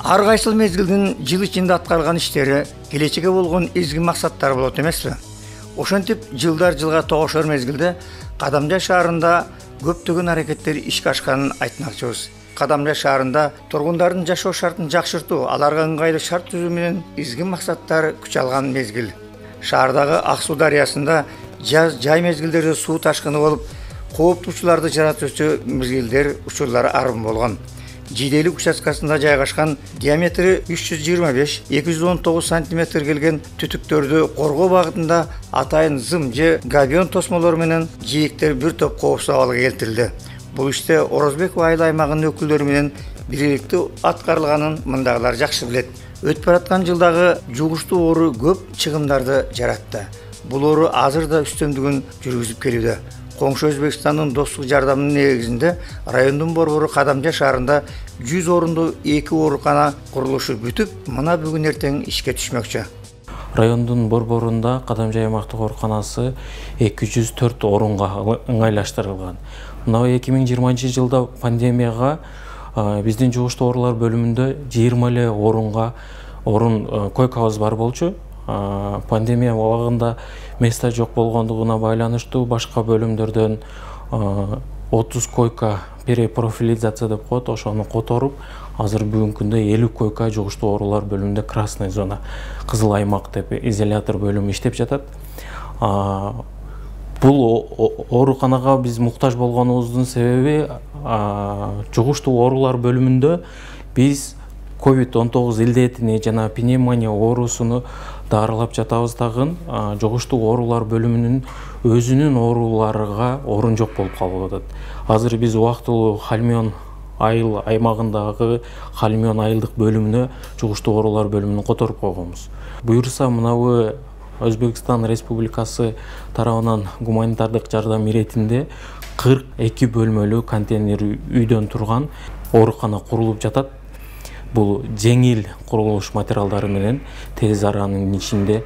Ар кайсыл мезгилдин жыл ичинде аткарылган иштери келечекке болгон изги максаттары болот эмеспи? Ошентип жылдар жылга тогошор мезгилде Кадамжай шаарында көптөгөн аракеттер ишке ашканын айтмакчыбыз. Кадамжай шаарында тургундардын жашоо шартын жакшыртуу, аларга ыңгайлуу шарт түзүү менен изги максаттар күч алган мезгил. Шаардагы Ак суу дарыясында жай мезгилдерде суу ташкыны болуп, кооптуучуларды жаратуучу мезгилдер учурлары арым болгон. Жиделик участкасында жайгашкан диаметри 325-219 см келген түтүктөрдү коргоо багытында атайын зым же габион тосмолору менен жээктер бир топ коопсуз абалга келтирилди. Бул иште Орозбеков айыл аймагынын өкүлдөрү менен бийликтүү аткарылганын мындагылар жакшы билет. Өтүп бараткан жылдагы жугуштуу оору көп чыгымдарды жаратты. Бул оору азыр да үстөмдүгүн жүргүзүп келүүдө. Коңшу Өзбекстандын достук жардамынын негизинде райондун борбору Кадамжай шаарында 100 орунду 2 оорукана курулушу бүтүп, мына бүгүн эртең ишке түшмөкчү. Райондун борборунда Кадамжай аймактык ооруканасы 204 орунга ыңгайлаштырылган. Мына 2020 жылда пандемияга биздин жугуштуу оорулар бөлүмүндө 20 эле орун койкабыз бар болчу. Пандемия убагында места жок болгондугуна байланыштуу башка бөлүмдөрдөн 30 койка перепрофилизация деп коет, ошону которуп, азыр бүгүнкү күндө 50 койка жугуштуу оорулар бөлүмүндө красный зона, кызыл аймак деп изолятор бөлүмү иштеп жатат. Бул ооруканага биз муктаж болгонубуздун себеби жугуштуу оорулар бөлүмүндө биз COVID-19 илдетини жана пневмония оорусуну дарылап жатабыз дагы, жугуштуу оорулар бөлүмүнүн өзүнүн ооруларга орун жок болуп калып атат. Азыр биз убактылуу Хальмион айыл аймагындагы Хальмион айылдык бөлүмүнө жугуштуу оорулар бөлүмүнө которуп койгонбуз. Буюрса мынабы Өзбекстан Республикасы тарабынан гуманитардык жардам иретинде 42 бөлмөлүү контейнер үйдөн турган оорукана курулуп жатат. Бул жеңил курулуш материалдары менен тез аранын ичинде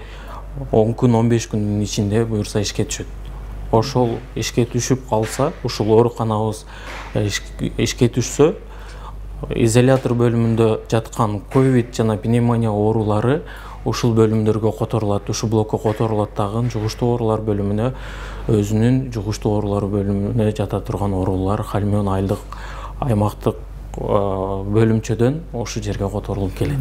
10 күн 15 күндүн ичинде буюрса ишке түшөт. Ошол ишке түшүп калса, ушул ооруканабыз ишке түшсө, изолятор бөлүмүндө жаткан ковид жана пневмония оорулары ушул бөлүмдөргө которулат, ушул блокко которулат дагы жугуштуу оорулар бөлүмүнө өзүнүн жугуштуу оорулар бөлүмүнө жата турган оорулар Хальмион айылдык аймактык бөлүмчөдөн ошол жерге которулуп келет.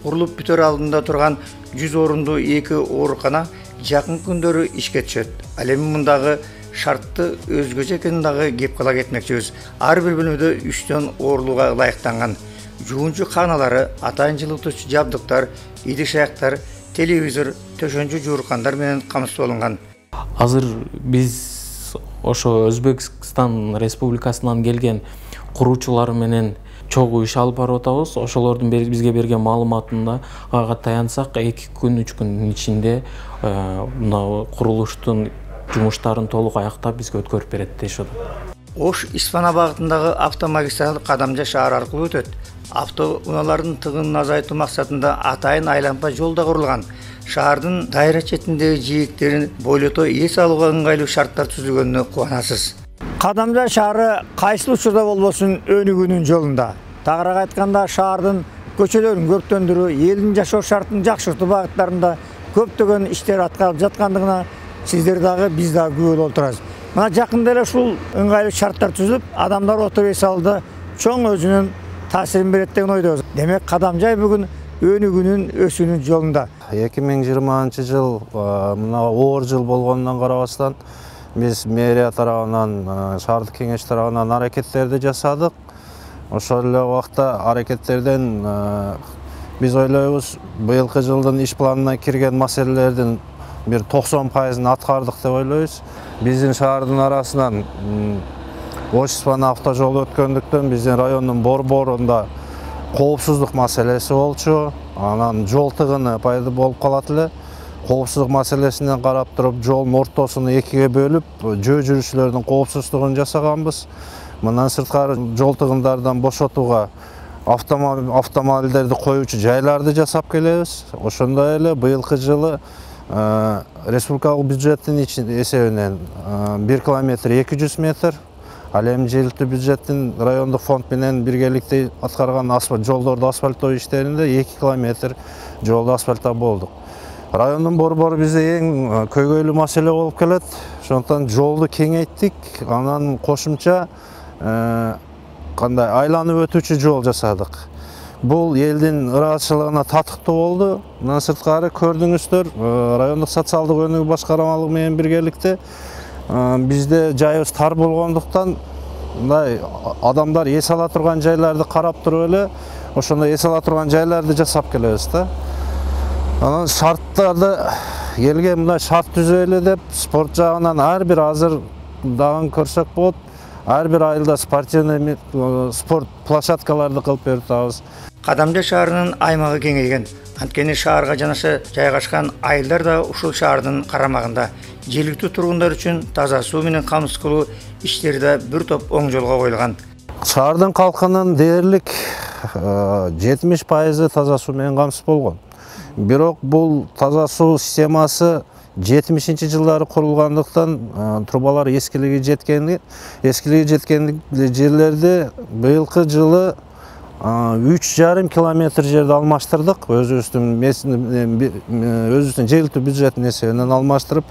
Курулуп бүтөр алдында турган 100 орунду 2 оорукана жакын күндөрү ишке түшөт. Ал эми мындагы шартты өзгөчө экенин дагы кеп кыла кетмекчибиз. Ар бир бөлмөдө 3 оорулууга ылайыктанган жуунчу кааналары, атайын жылытуучу жабдыктар, идиш аяктар, телевизор, төшөнчү жууркандар менен камсыз болунган. Азыр биз ошо Өзбекстан Республикасынан келген куруучулар менен чогуу иш алып барып атабыз. Ошолордун бизге берген маалыматында ага таянсак 2 күн 3 күндүн ичинде мына курулуштун жумуштарын толук аяктап бизге өткөрүп берет дешет. Ош Испана багытындагы автомагистраль Кадамжай шаар аркылуу өтөт. Автоунаалардын тыгынын азайтуу максатында атайын айланпа жол да курулган. Шаардын дайра четиндеги жээктерин бойлото эс алууга ыңгайлуу шарттар түзүлгөнүнө кубанасыз. Кадамжай шаары кайсыл учурда болбосун өнүгүүнүн жолунда. Тагыраак айтканда, шаардын көчөлөрүн көрктөндүрүү, элдин жашоо шартын жакшыртуу багыттарында көптөгөн иштер аткарылып жаткандыгына сиздер дагы биз дагы күбө болуп турабыз. Мына жакында эле ушул ыңгайлуу шарттар түзүлүп, адамдар отуруп эс алды, чоң өзүнүн таасирин берет деген ойдобуз. Демек Кадамжай бүгүн өнүгүүнүн өсүүнүн жолунда. 2020 жыл мына оор жыл болгондон карабастан биз мэрия тарабынан, шаардык кеңеш тарабынан аракеттерди жасадык. Ошол эле убакта аракеттерден биз ойлойбуз, быйылкы жылдын иш планына кирген маселелердин бир 90% аткардык деп ойлойбуз. Биздин шаардын арасынан Ош-Испана автожолу өткөндүктөн биздин райондун борборунда коопсуздук маселеси болчу. Анан жол тыгыны пайда болуп калат эле. Коопсуздук маселесинен карап туруп, жолдун ортосуну экиге бөлүп, жөө жүрүүчүлөрдүн коопсуздугун жасаганбыз. Мындан сырткары жол тыгындардан бошотууга автомобилдерди коюучу жайларды жасап келебиз. Ошондой эле быйылкы жылы республикалык бюджеттин эсебинен 1 километр 200 метр Ал эми жергиликтүү бюджеттин райондук фонд менен биргеликте аткарган жолдорду асфальттоо иштеринде 2 километр жолду асфальттап болдук. Райондун борбору бизде эң көйгөйлүү маселе болуп келет. Ошондуктан жолду кеңейттик, анан кошумча кандай айланып өтүүчү жол жасадык. Бул элдин ыраазычылыгына татыктуу болду. Мындан сырткары көрдүңүздөр, райондук социалдык өнүгүү башкармалыгы менен биргеликте бизде жайыбыз тар болгондуктан мындай адамдар эс ала турган жайларды карап туруп эле ошондой эс ала турган жайларды жасап келебиз да. Анан шарттарды элге мындай шарт түзөлө деп спорт жагынан ар бир азыр дагы көрсөк болот. Ар бир айылда спортивный спорт площадкаларды кылып берип атабыз. Кадамжа шаарынын аймагы кеңейген. Анткени шаарга жанаша жайгашкан айылдар да ушул шаардын карамагында. Жергиликтүү тургундар үчүн таза суу менен камсыз кылуу иштери да бир топ оң жолго коюлган. Шаардын калкынын дээрлик 70% таза суу менен камсыз болгон. Бирок бул таза суу системасы 70-жылдары курулгандыктан трубалар эскилиги жеткен жерлерде быйылкы жылы 3,5 километр жерди алмаштырдык. Өзүбүздүн жергиликтүү бюджеттин эсебинен алмаштырып,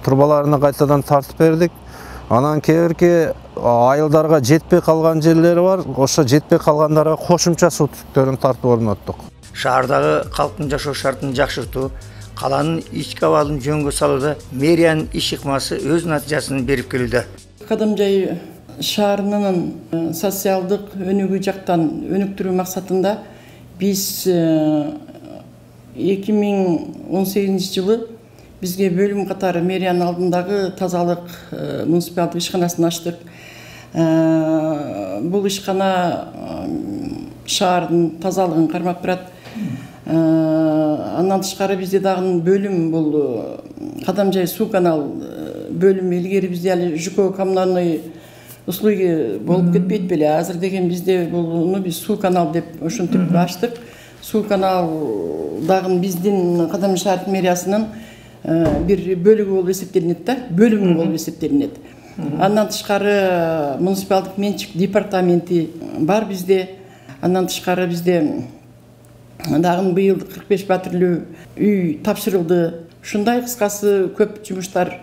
трубаларына кайтадан тартып бердик. Анан кээбирки айылдарга жетпей калган жерлери бар. Ошо жетпей калгандарга кошумча суу түтүктөрүн тартып орноттук. Шаардагы калктын жашоо шартын жакшыртуу, каланын ички абалын жөнгө салууда мэриянын иш ыкмасы өз натыйжасын берип келүүдө. Кадамжай шаарынын социалдык өнүгүү жактан өнүктүрүү максатында биз 2018 жылы бизге бөлүм катары мэриянын алдындагы тазалык муниципалдык ишканасын ачтык. Бул ишкана шаардын тазалыгын кармап турат. Андан тышкары бизде дагы бөлүм бул Кадамжай суу канал бөлүмү. Илгери бизде али ЖК коммунальный услуги болуп кетпейт беле. Азыр деген бизде буну биз суу канал деп ошентип ачтык. Суу канал дагы биздин Кадамжай шаардык мэриясынын бир бөлүгү болуп эсептелинет да, бөлүмү болуп эсептелинет. Андан тышкары муниципалдык менчик департаменти бар бизде. Андан тышкары бизде дагы быйыл 45 патруль үй тапшырылды. Ушундай кыскасы көп жумуштар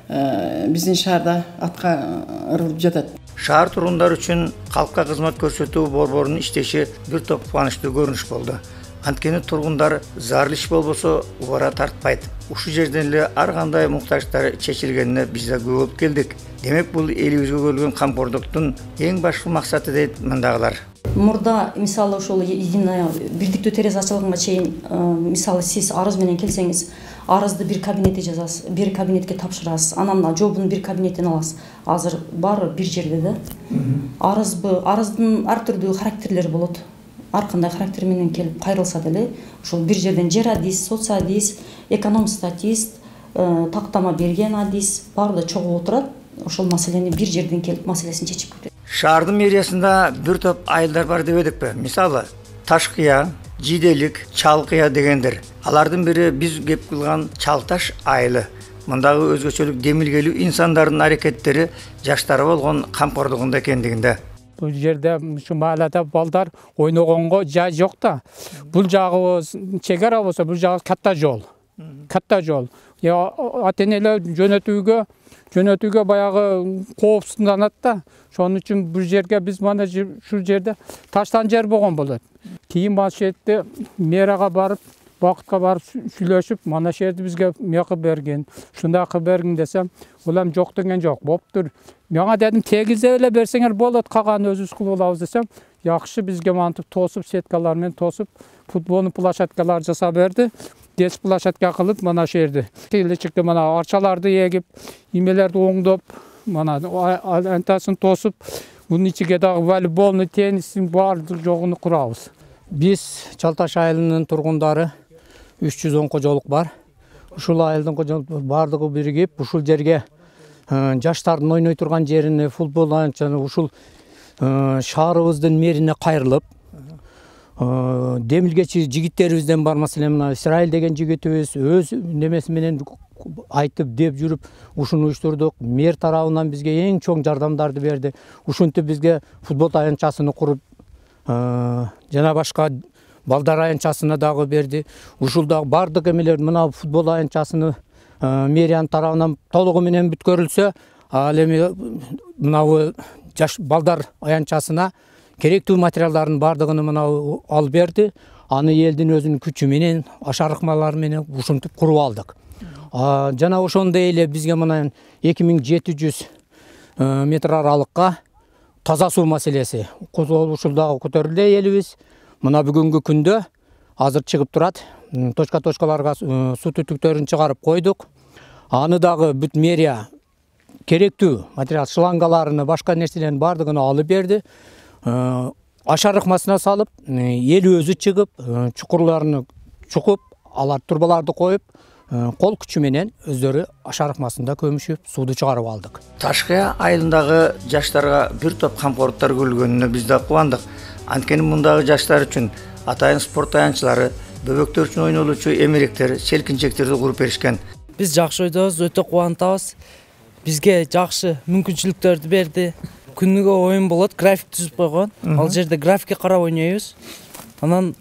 биздин шаарда аткарылып жатат. Шаар тургундары үчүн калкка кызмат көрсөтүү борборунун иштеши бир топ кубанычтуу көрүнүш болду. Анткени тургундар зарыл иш болбосо убара тартпайт. Ушул жерден эле ар кандай муктаждар чечилгенине биз да күбө болуп келдик. Демек бул элибизге көрүлгөн камкордуктун эң башкы максаты дейт мындагылар. Мурда мисалы ошол единая бирдиктүү терезе ачылганга чейин мисалы сиз арыз менен келсеңиз, арызды бир кабинетке жазасыз, бир кабинетке тапшырасыз, анан жообун бир кабинеттен аласыз. Азыр баары бир жерде да. Арыздын ар түрдүү характерлери болот. Ар кандай характер менен келип кайрылса деле, ошол бир жерден жер адис, соцадис, эконом статист, тактама берген адис баары чогулуп отурат. Ошол маселени бир жерден келип маселесин чечип кетет. Шаардын мэриясында бир топ айылдар бар деп эдикпи? Мисалы, Ташкыя, Жиделик, Чалкыя дегендер. Алардын бири биз кеп кылган Чалташ айылы. Мындагы өзгөчөлүк демилгелүү инсандардын аракеттери жаштары болгон камкордугунда экендигинде. Бул жерде ушу маалада балдар ойногонго жай жок да. Бул жагы чегара болсо, бул жагы катта жол. Катта жол. Ата-энелер жөнөтүүгө баягы коопсузданат да. Ошон үчүн бул жерге биз мана ушул жерде таштан жер болгон болот. Кийин башетте мэрага барып, вакытка барып сүйлөшүп, мана шу жерди бизге мекы берген. Ушундай кылып бергин десем, улам жок деген жок. Боптур. Мага дедим, тегизе эле берсеңер болот, калган өзүбүз кылып алабыз десем, жакшы бизге мантип тосуп, сеткалар менен тосуп, футболдун площадкалар жасап берди. Дес площадка кылып, мана шу жерде. Келечекте мана арчаларды эгип, имелерди оңдоп, мана антасын тосуп, бунун ичиге дагы волейболну, теннистин баардык жогуну курабыз. Биз Чалташ айылынын тургундары 310 кожолук бар. Ушул айылдын кожолуктары баардыгы биригип, ушул жерге жаштардын ойной турган жерине футбол анчаны ушул шаарыбыздын мэрине кайрылып, демилгечи жигиттерибизден бар, маселен мына Исраил деген жигитибиз өз немеси менен айтып деп жүрүп ушуну уюштурдук. Мэр тарабынан бизге эң чоң жардамдарды берди. Ушинтип бизге футбол аянтчасын куруп, жана башка балдар аянтчасына дагы берди. Ушул дагы бардык эмелер мына футбол аянтчасыны мэриянын тарабынан толугу менен бүткөрүлсө, ал эми мына жаш балдар аянтчасына керектүү материалдардын бардыгын мына алып берди. Аны элдин өзүнүн күчү менен, ашарыкмалары менен ушинтип куруп алдык. Жана ошондой эле бизге мына 2700 метр аралыкка таза суу маселеси ушул дагы көтөрүлдү элибиз. Мына бүгүнкү күндө азыр чыгып турат. Точкаларга суу түтүктөрүн чыгарып койдук. Аны дагы бүт мэрия керектүү материал шлангаларыны, башка нерселердин бардыгын алып берди. Ашарыкмасына салып, эл өзү чыгып, чукурларыны чукуп, алар турбаларды коюп, кол күчү менен өздөрү ашарыкмасында көмүшүп, сууду чыгарып алдык. Ташкыя айылындагы жаштарга бир топ камкорлуктар көрүлгөнүнө биз да кубандык. Анткени мундагы жаштар үчүн атайын спорт аянтчылары, бөбөктөр үчүн ойнолуучу эмеректер, селкинчектерди куруп беришкен. Биз жакшы ойдобуз, өтө кубантабыз. Бизге жакшы мүмкүнчүлүктөрдү берди. Күнүгө оюн болот, график түзүп койгон. Ал жерде графикке карап ойнойбуз. Анан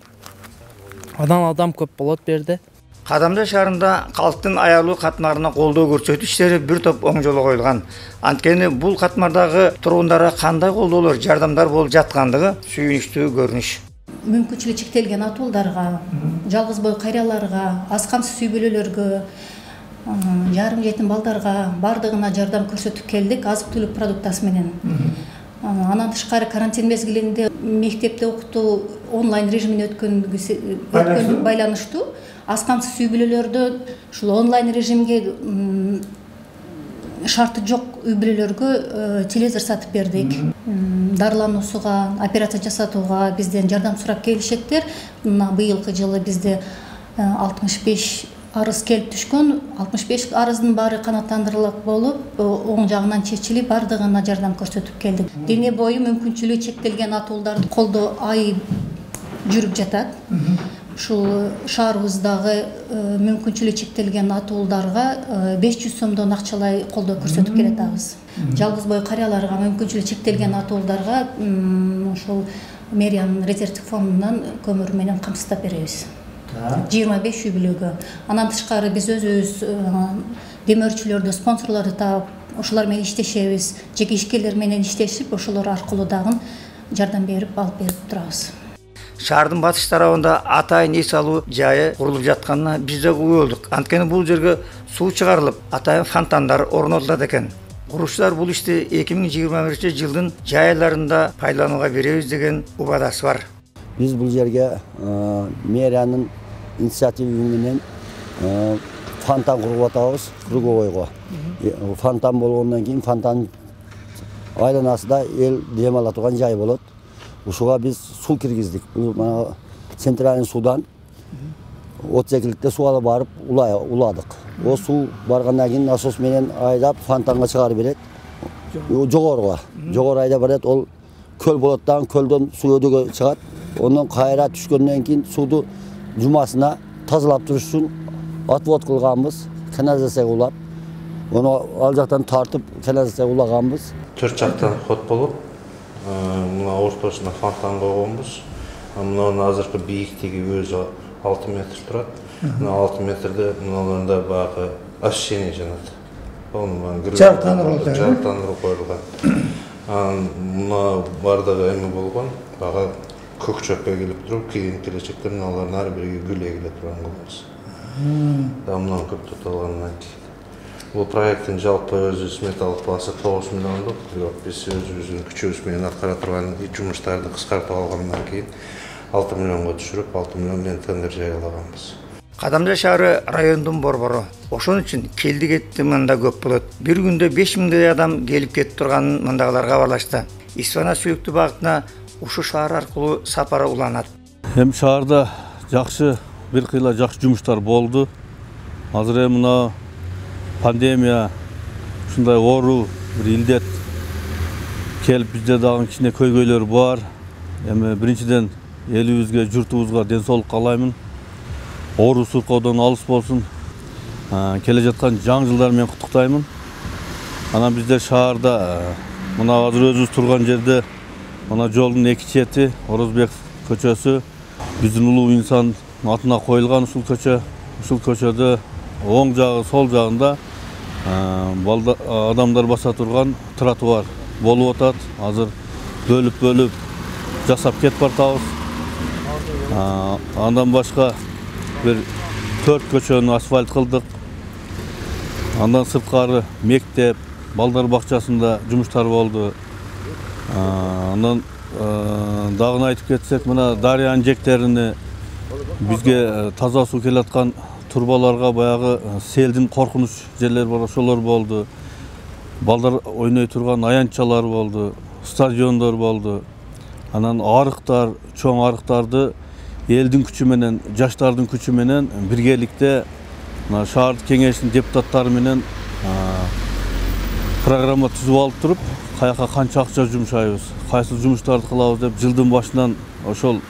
адам көп болот берди. Кадамжай шаарында калктын аялуу катмарына колдоо көрсөтүү иштери бир топ оң жолго коюлган. Анткени бул катмардагы тургундарга кандай колдоолор, жардамдар болуп жаткандыгы сүйүнүчтүү көрүнүш. Мүмкүнчүлүгү чектелген атуулдарга, жалгыз бой кайраларга, аз камсыз үй бүлөлөргө, жарым жетим балдарга бардыгына жардам көрсөтүп келдик, азык-түлүк продуктасы менен. Анан тышкары карантин мезгилинде мектепте окутуу онлайн режимине өткөн байланыштуу. Аз камсыз үй бүлөлөрдө ушул онлайн режимге шарты жок үй бүлөлөргө телевизор сатып бердик. Дарылануусуга, операция жасатууга бизден жардам сурап келишеттер. Мына быйылкы жылы бизде 65 арыз келип түшкөн. 65 арыздын баары канааттандырылып болуп, оң жагынан чечилип, бардыгына жардам көрсөтүп келдик. Дене бою мүмкүнчүлүгү чектелген атуулдарды колдоо ай жүрүп жатат. Ушул шаарыбыздагы мүмкүнчүлүгү чектелген атуулдарга 500 сомдон акчалай колдоо көрсөтүп келатабыз. Жалгыз бой карыяларга, мүмкүнчүлүгү чектелген атуулдарга ушул мэриянын резервдик фондунан көмүр менен камсыздап беребиз. 25 үй бүлөгө. Анан тышкары биз өзүбүз демөөрчүлөрдү, спонсорлорду таап, ошолор менен иштешебиз. Жеке ишкерлер менен иштешип, ошолор аркылуу дагы жардам берип, алып берип турабыз. Шаардын батыш тарабында атайын эс алуу жайы курулуп жатканына биз да күбө болдук. Анткени бул жерге суу чыгарылып, атайын фонтандар орнотулат экен. Курушчулар бул ишти 2021-жылдын жай айларында пайдаланууга беребиз деген убадасы бар. Биз бул жерге мэриянын инициатива менен фонтан куруп атабыз, круговойго. Фонтан болгондон кийин фонтан айланасында эл дем ала турган жай болот. Ушуга биз суу киргиздик. Бул центральный суудан 32-ликте суу алып барып уладык. О суу баргандан кийин насос менен айдап фонтанга чыгарып берет. Жогору айдап берет. Ол көл болот дагы, көлдөн суу өдөгө чыгат. Ondan kayra түшкөндөн кийин сууду жумасына тазалап туруш үчүн отвод кылганбыз, канализацияга улап. Onu ал жактан тартып канализацияга улаганбыз. 4 жактан ход болуп, мына ортосуна фонтан койгонбуз. Мунун азыркы бийиктиги өзү 6 метр турат. Мына 6 метрде муналарда багы освещение жанат. Жарыктандыруу коюлган. Мына бардыгы эме болгон, бага көк чөпкө келип туруп, кийин келечекте мыналардын ар бириги гүл эгиле турган кылабыз. Мындан көп тоталгандан кийин. Бул проекттин жалпы өзү сметалык баасы 9 миллиондук. Биз өзүбүздүн күчүбүз менен аткара турган жумуштарды кыскартып алгандан кийин 6 миллионго түшүрүп, 6 миллион менен тендер жарыялаганбыз. Кадамжай шаары райондун борбору. Ошон үчүн келди кетти мында көп болот. Бир күндө 5000 адам келип кетип турганын мындагылар кабарлашты. Исфана сүйүктүү багытына ушу шаар аркылуу сапары уланат. Эми шаарда жакшы бир кыйла жакшы жумуштар болду. Азыр мына пандемия ушундай оору бир илдет келип бизде дагы кичине көйгөйлөр бар. Эми биринчиден элибизге, журтубузга ден соолук каалаймын. Оору сыркоодон алыс болсун. келе жатқан жаңы жылдармен құттықтаймын. Анан біздер шаарда мына азыр өзүбүз турган жерде мына жолдун эки чети Орозбек көчөсү биздин улуу инсан атына коюлган ушул көчө. Ушул көчөдө оң жагы, сол жагында адамдар баса турган тротуар болуп атат. Азыр бөлүп жасап кетип бартабыз. Андан башка бир 4 көчөнү асфальт кылдык. Андан сырткары мектеп, балдар бакчасында жумуштар болду. Андан дагы айтып кетсек, мына дарыянын жектерине бизге таза суу келаткан турбаларга баягы селдин коркунуч жерлер бар, ошолор болду. Балдар ойной турган аянтчалар болду, стадиондор болду. Анан арыктар, чоң арыктарды элдин күчү менен, жаштардын күчү менен биргеликте шаардык кеңештин депутаттары менен программа түзүп алып туруп, каяка канча акча жумшайбыз, кайсы жумуштарды кылабыз деп жылдын башынан ошол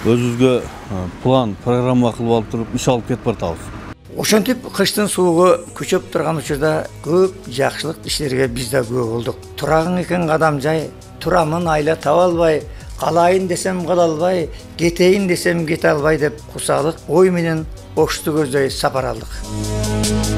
өзүбүзгө план, программа кылып алып туруп иш алып кетип бартабыз. Ошентип кыштын суугу күчөп турган учурда көп жакшылык иштерге биз да күбө болдук. Турагың экен кадам жай, турамын айла таба албай, калайын десем кала албай, кетейин десем кете албай деп кусалык ой менен ошту көздөй сапар алдык.